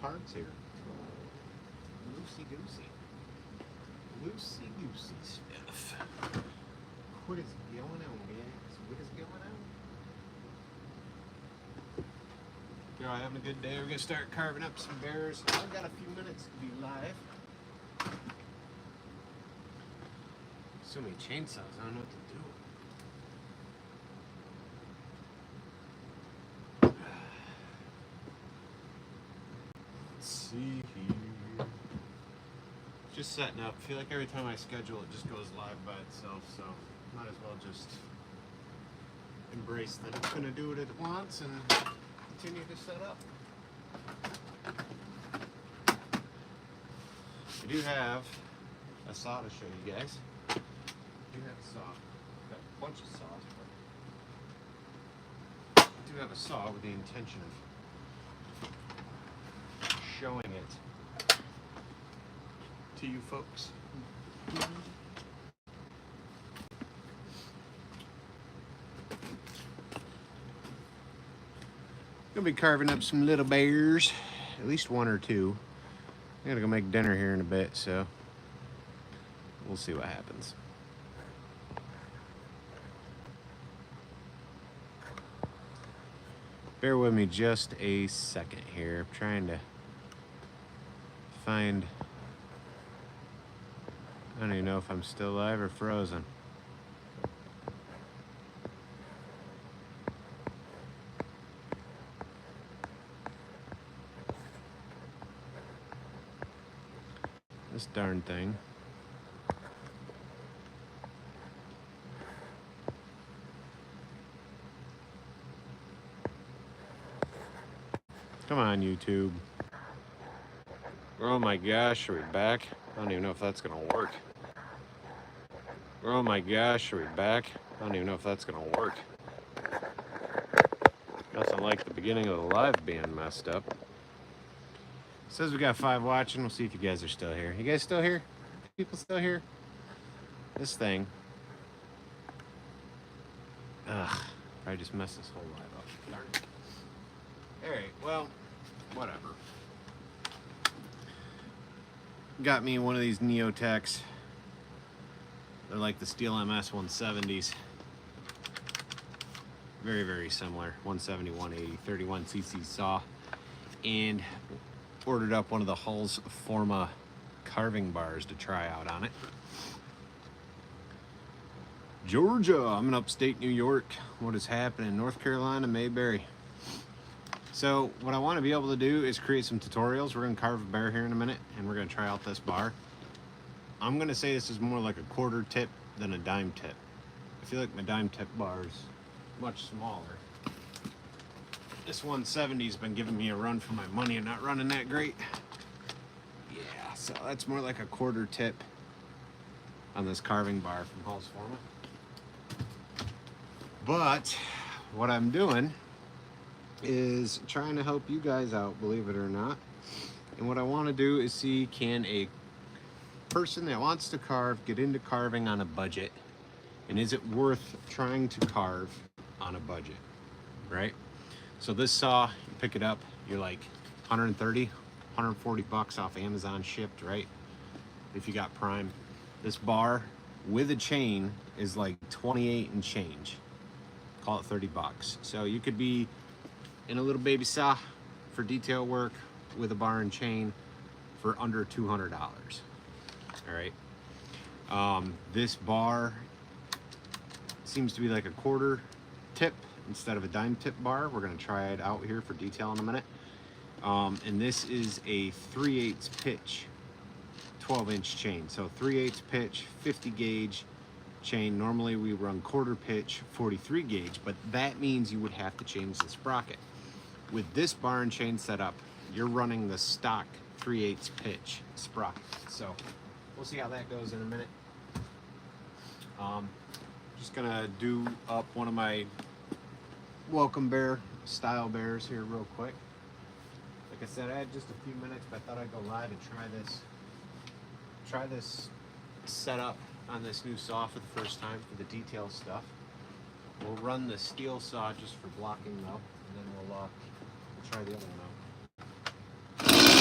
parts here. Loosey-goosey. Loosey-goosey stuff. What is going on, guys? What is going on? You know, having a good day. We're going to start carving up some bears. I've got a few minutes to be live. So many chainsaws, I don't know what to do. See here. Just setting up. I feel like every time I schedule it just goes live by itself, so might as well just embrace that it's going to do it at once and continue to set up. I do have a saw to show you guys. I do have a saw. I've got a bunch of saws, but I do have a saw with the intention of showing it to you folks. Gonna be carving up some little bears, at least one or two. I gotta go make dinner here in a bit, so we'll see what happens. Bear with me just a second here. I'm trying to find, I don't even know if I'm still live or frozen. This darn thing. Come on, YouTube. Oh my gosh, are we back? I don't even know if that's gonna work. Oh my gosh, are we back? I don't even know if that's gonna work. Nothing like the beginning of the live being messed up. Says we got 5 watching. We'll see if you guys are still here. You guys still here? People still here? This thing. Ugh, probably just messed this whole live up. Darn it. Alright, well, whatever. Got me one of these Neotechs. They're like the Steel MS 170s. Very, very similar. 170, 180, 31cc saw. And ordered up one of the Hull's Forma carving bars to try out on it. Georgia, I'm in upstate New York. What is happening? North Carolina, Mayberry. So what I want to be able to do is create some tutorials. We're going to carve a bear here in a minute, and we're going to try out this bar. I'm going to say this is more like a quarter tip than a dime tip. I feel like my dime tip bar is much smaller. This 170's been giving me a run for my money and not running that great. Yeah, so that's more like a quarter tip on this carving bar from Hull's Forma. But what I'm doing is trying to help you guys out, believe it or not. And what I want to do is see, can a person that wants to carve get into carving on a budget, and is it worth trying to carve on a budget, right? So this saw, you pick it up, you're like 130, 140 bucks off Amazon shipped, right? If you got Prime. This bar with a chain is like 28 and change. Call it 30 bucks. So you could be in a little baby saw for detail work with a bar and chain for under $200. All right. This bar seems to be like a quarter tip instead of a dime tip bar. We're going to try it out here for detail in a minute. And this is a 3/8 pitch 12-inch chain. So 3/8 pitch 50 gauge chain. Normally we run quarter pitch 43 gauge, but that means you would have to change the sprocket. With this bar and chain setup, you're running the stock 3/8 pitch sprocket. So we'll see how that goes in a minute. Just gonna do up one of my welcome bear style bears here real quick. Like I said, I had just a few minutes, but I thought I'd go live and try this setup on this new saw for the first time for the detail stuff. We'll run the steel saw just for blocking though, and then we'll try the other one out.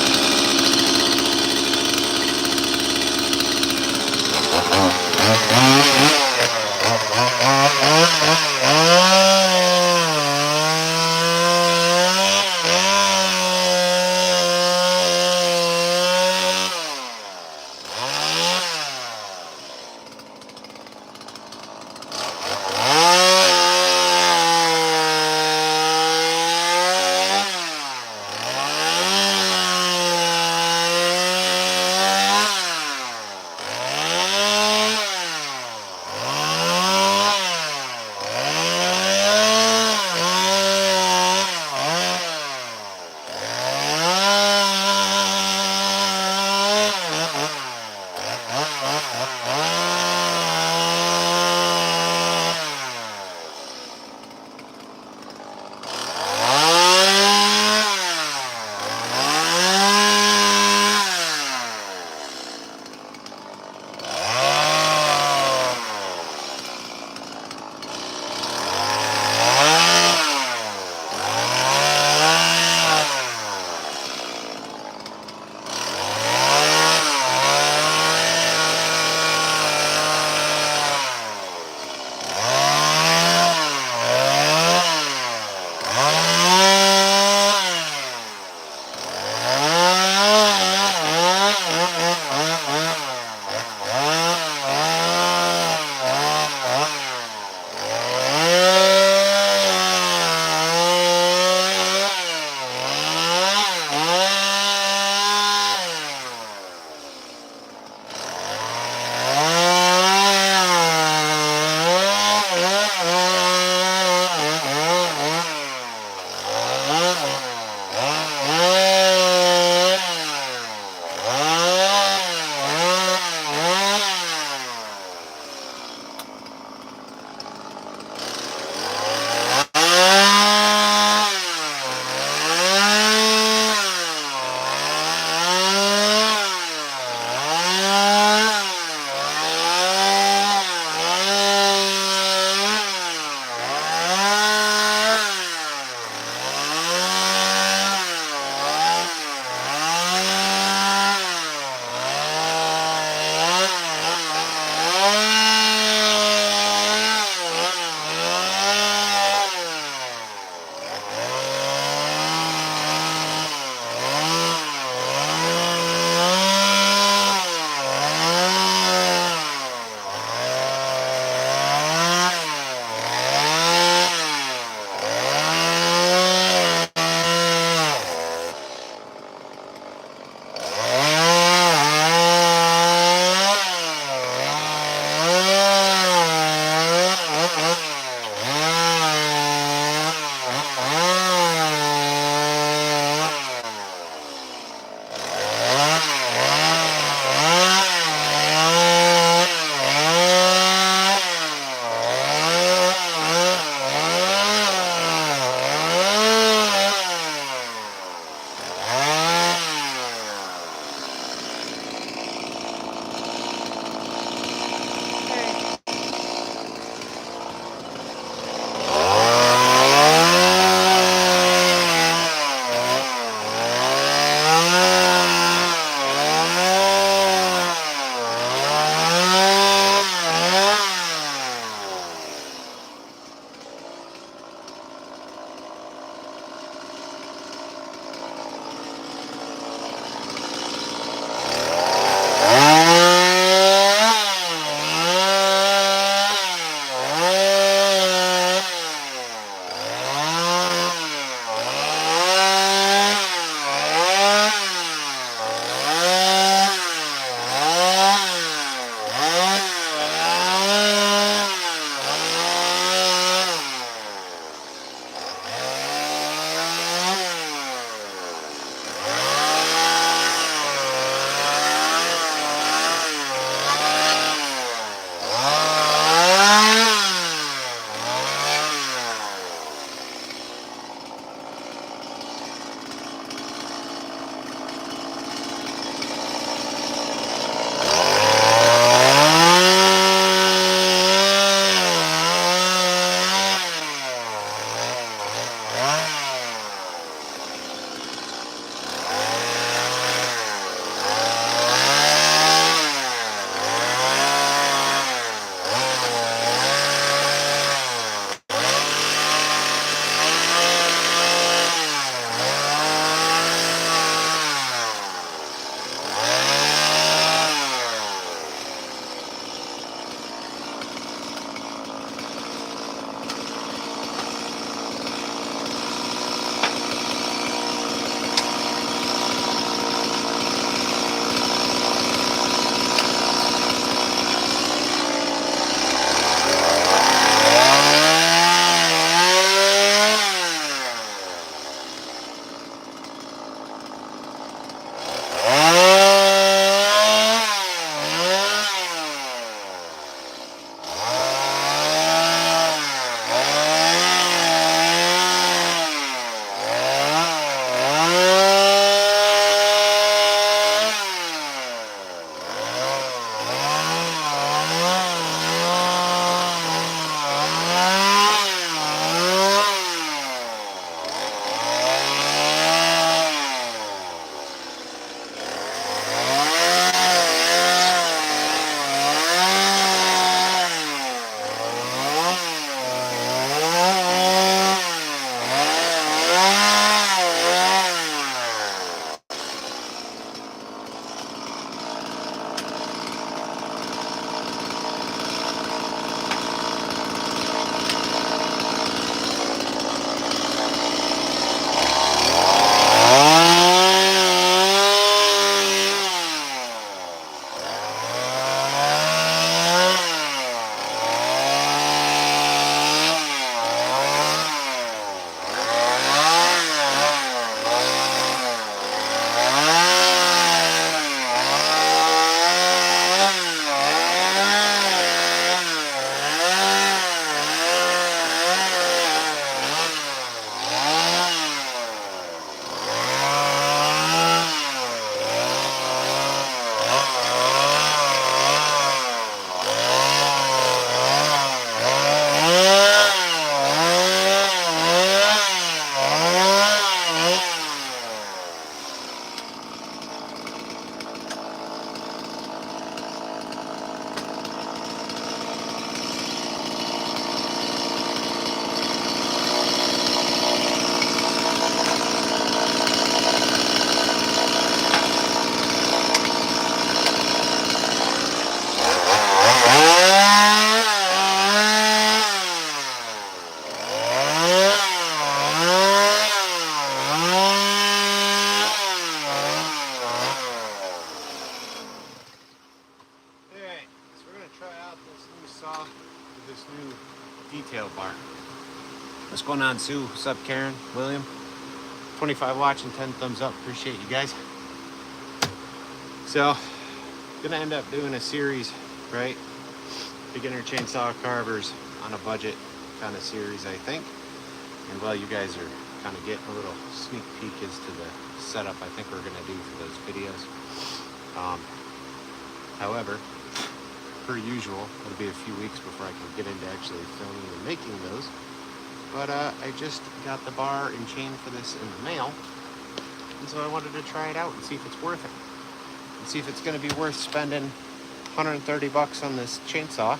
What's going on, Sue? What's up, Karen? William? 25 watching, 10 thumbs up. Appreciate you guys. So, gonna end up doing a series, right? Beginner chainsaw carvers on a budget kind of series, I think. And while you guys are kind of getting a little sneak peek as to the setup I think we're gonna do for those videos. However, per usual, it'll be a few weeks before I can get into actually filming and making those. But I just got the bar and chain for this in the mail, and so I wanted to try it out and see if it's worth it. And see if it's gonna be worth spending 130 bucks on this chainsaw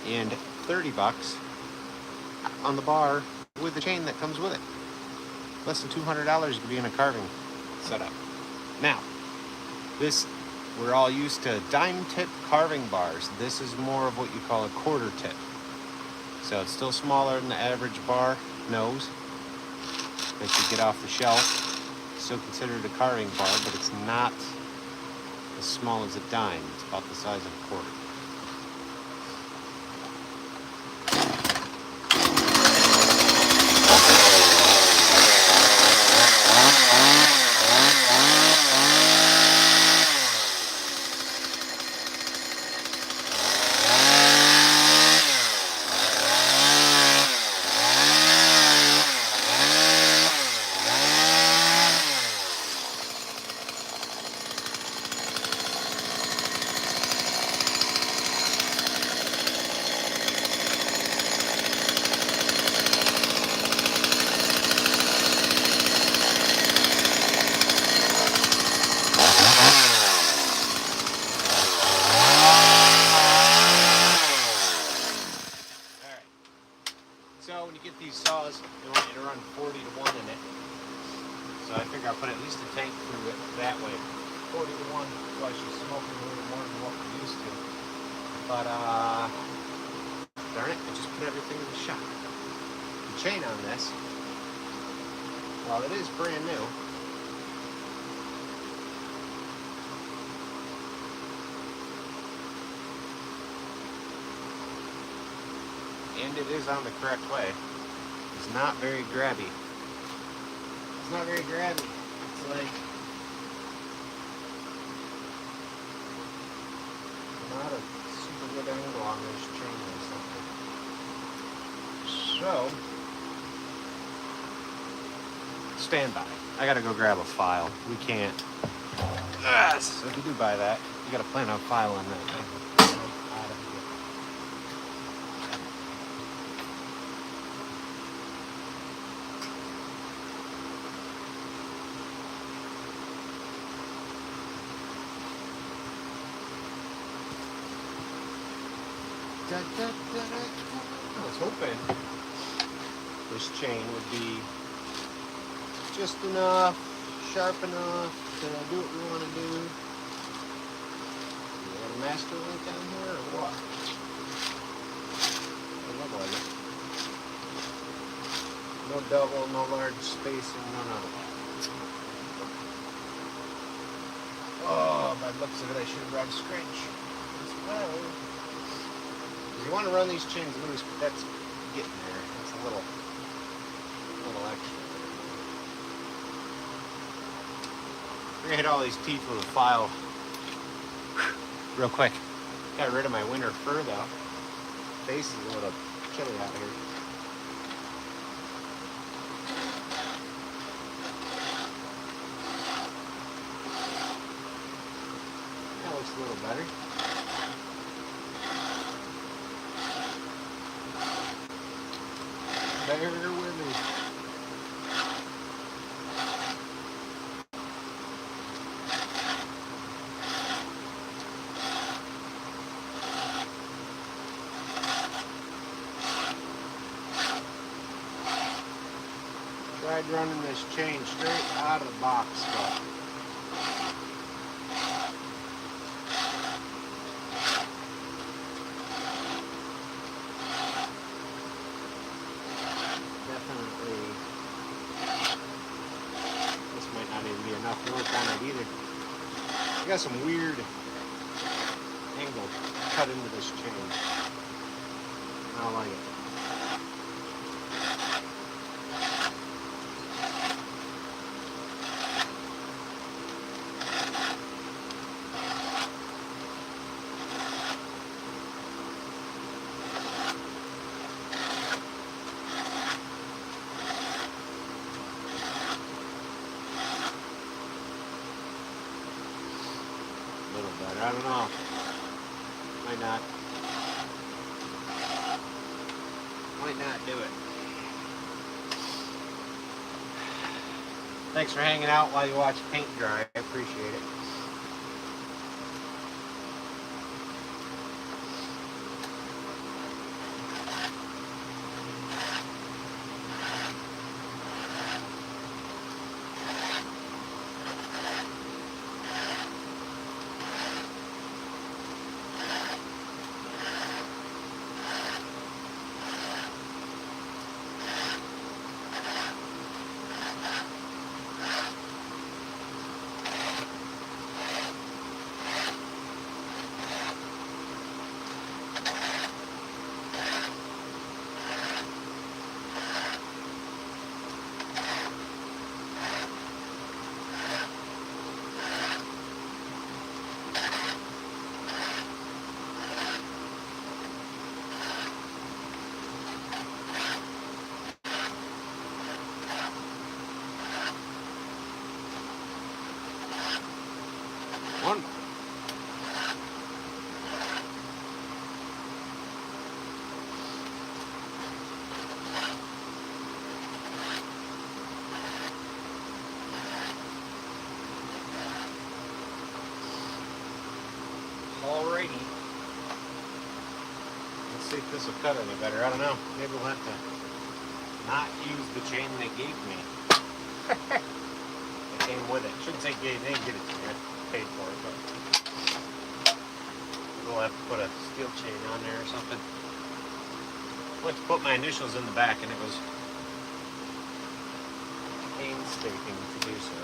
and 30 bucks on the bar with the chain that comes with it. Less than $200 to be in a carving setup. Now, this, we're all used to dime tip carving bars. This is more of what you call a quarter tip. So it's still smaller than the average bar nose that you get off the shelf. Still considered a carving bar, but it's not as small as a dime. It's about the size of a quarter. So when you get these saws, they want you to run 40 to 1 in it. So I figure I'll put at least a tank through it that way. 40 to 1, so I should smoke a little more than what we're used to. But darn it, I just put everything in the shop. The chain on this, while it is brand new, and it is on the correct way, it's not very grabby. It's not very grabby. It's like not a super good angle on this chain or something. So, stand by. I gotta go grab a file. We can't. So if you do buy that, you gotta plan on filing that thing. I was hoping this chain would be just enough, sharp enough to do what we want to do. You got a master link on here or what? It look like it. No double, no large spacing, none of that. Oh, by the looks of it, I should have brought a scratch as well. You want to run these chains loose, but that's getting there. It's a little extra. We're gonna hit all these teeth with a file real quick. Got rid of my winter fur though. Face is a little chilly out here. That looks a little better. Bear with me. Tried running this chain straight out of the box, but enough work on it either. I got some weird angle cut into this chain. I don't like it. but I don't know. Might not. Might not do it. Thanks for hanging out while you watch paint dry. I appreciate it. One. Alrighty. Let's see if this will cut any better. I don't know. Maybe we'll have to not use the chain they gave me. It came with it. Shouldn't say gave. They didn't give it to me. I paid for it, but we'll have to put a steel chain on there or something. I went to put my initials in the back, and it was painstaking to do so.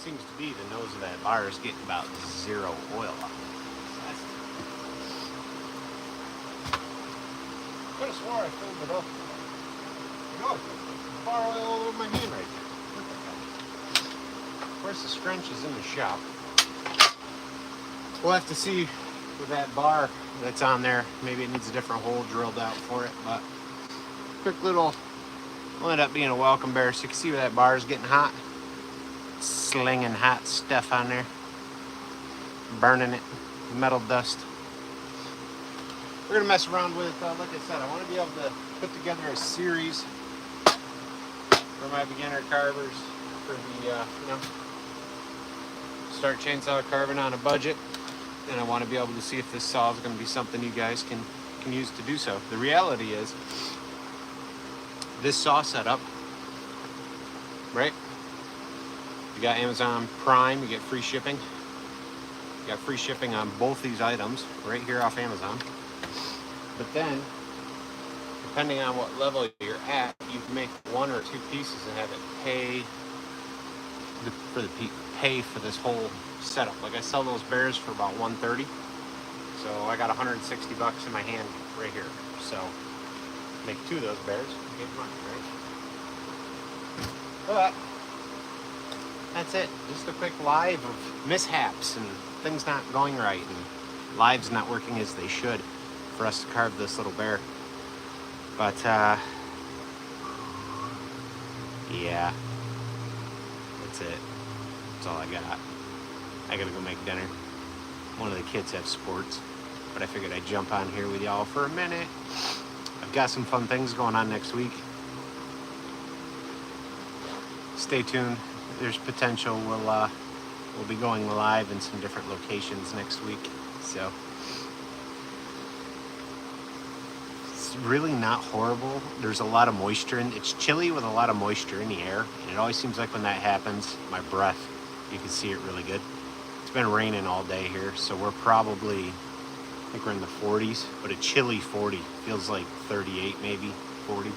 Seems to be the nose of that bar is getting about 0 oil on it. I could have swore I filled it up. No, bar oil all over my hand right there. Look at that. Of course, the scrunch is in the shop. We'll have to see with that bar that's on there. Maybe it needs a different hole drilled out for it. But quick little, will end up being a welcome bear, so you can see where that bar is getting hot. slinging hot stuff on there, burning it, metal dust. We're gonna mess around with, like I said, I want to be able to put together a series for my beginner carvers for the, start chainsaw carving on a budget. And I want to be able to see if this saw is going to be something you guys can use to do so. The reality is, this saw setup, right? You got Amazon Prime, you get free shipping. You got free shipping on both these items right here off Amazon. But then, depending on what level you're at, you can make one or two pieces and have it pay for this whole setup. Like I sell those bears for about $130, so I got $160 in my hand right here. So make two of those bears, get money, right? But that's it. Just a quick live of mishaps and things not going right and lives not working as they should for us to carve this little bear. But yeah, that's it. That's all I got. I gotta go make dinner. One of the kids have sports, but I figured I'd jump on here with y'all for a minute. I've got some fun things going on next week. Stay tuned. There's potential we'll be going live in some different locations next week. So it's really not horrible. There's a lot of moisture in it's chilly with a lot of moisture in the air, and it always seems like when that happens, my breath, you can see it really good. It's been raining all day here, so we're probably, I think we're in the 40s, but a chilly 40. Feels like 38 maybe, 40.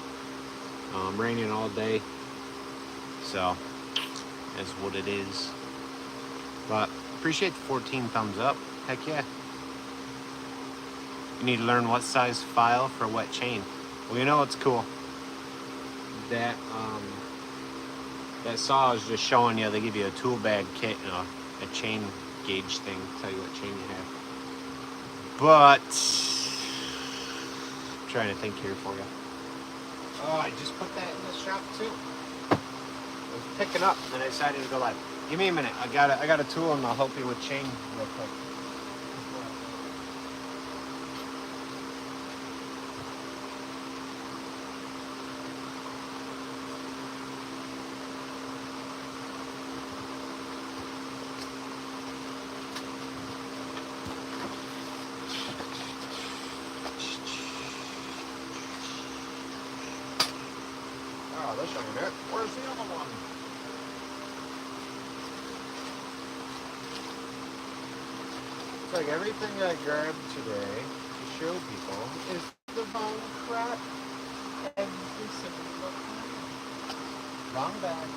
Raining all day, so that's what it is. But appreciate the 14 thumbs up. Heck yeah. You need to learn what size file for wet chain. Well, you know what's cool? That saw is just showing you, they give you a tool bag kit, a chain gauge thing, tell you what chain you have. But I'm trying to think here for you. Oh, I just put that in the shop too. I was picking up and I decided to go live. Give me a minute. I got a tool and I'll help you with chain real quick. Oh, this ain't it. Where's the other one? It's like everything I grabbed today to show people is the bone crap. Every single time. Wrong bag.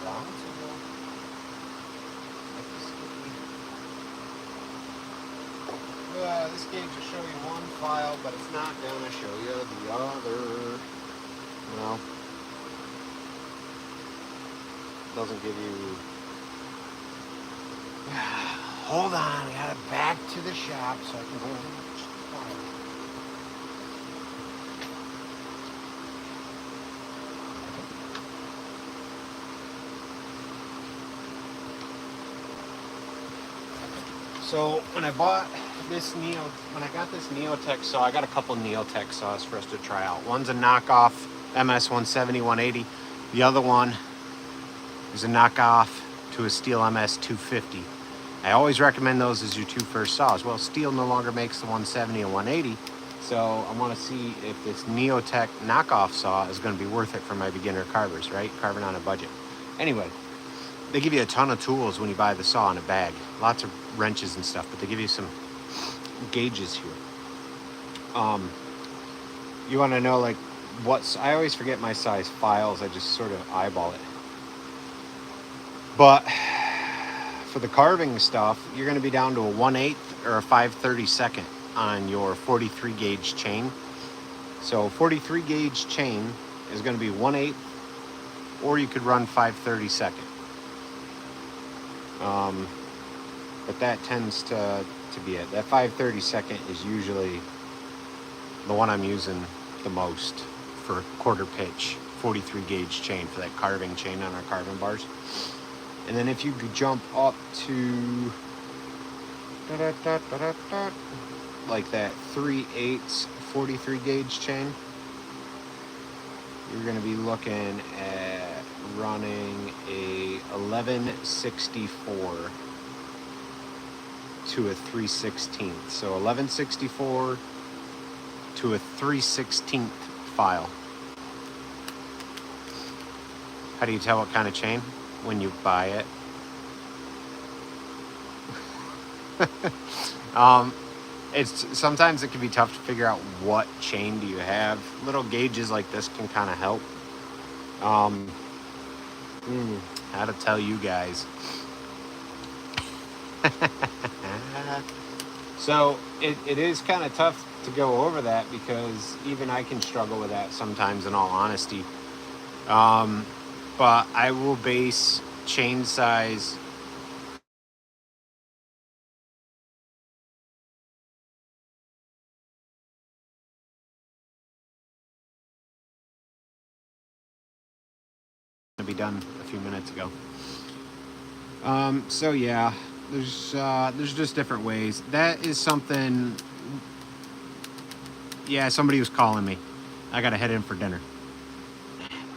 Wrong tool. This gauge will show you one file, but it's not going to show you the other. No. Doesn't give you. Hold on, I gotta back to the shop so I can go. So when I bought this when I got this Neotech saw, I got a couple Neotech saws for us to try out. One's a knockoff MS 170, 180. The other one is a knockoff to a Steel MS 250. I always recommend those as your two first saws. Well, Steel no longer makes the 170 and 180, so I want to see if this Neotech knockoff saw is going to be worth it for my beginner carvers, right? Carving on a budget. Anyway, they give you a ton of tools when you buy the saw in a bag. Lots of wrenches and stuff, but they give you some gauges here. You want to know, like, I always forget my size files. I just sort of eyeball it. But for the carving stuff, you're going to be down to a 1/8 or a 5/32 on your 43 gauge chain. So 43 gauge chain is going to be 1/8, or you could run 5/32. But that tends to be it. That 5/32 is usually the one I'm using the most for quarter pitch 43 gauge chain for that carving chain on our carving bars. And then if you could jump up to like that 3/8 43 gauge chain, you're going to be looking at running a 1164 to a 3/16. So 1164 to a 3/16 file. How do you tell what kind of chain? When you buy it. It's sometimes it can be tough to figure out what chain do you have. Little gauges like this can kind of help. How to tell you guys. So it is kind of tough to go over that because even I can struggle with that sometimes, in all honesty. But I will base chain size to be done a few minutes ago. So yeah, there's just different ways. That is something. Yeah, somebody was calling me. I gotta head in for dinner.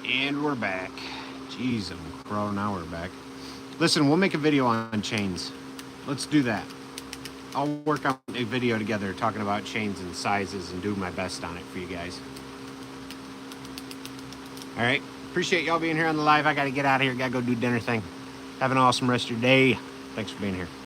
And we're back. Jeez, I'm crow. Now we're back. Listen, we'll make a video on chains. Let's do that. I'll work on a video together talking about chains and sizes and do my best on it for you guys. All right. Appreciate y'all being here on the live. I got to get out of here. Got to go do dinner thing. Have an awesome rest of your day. Thanks for being here.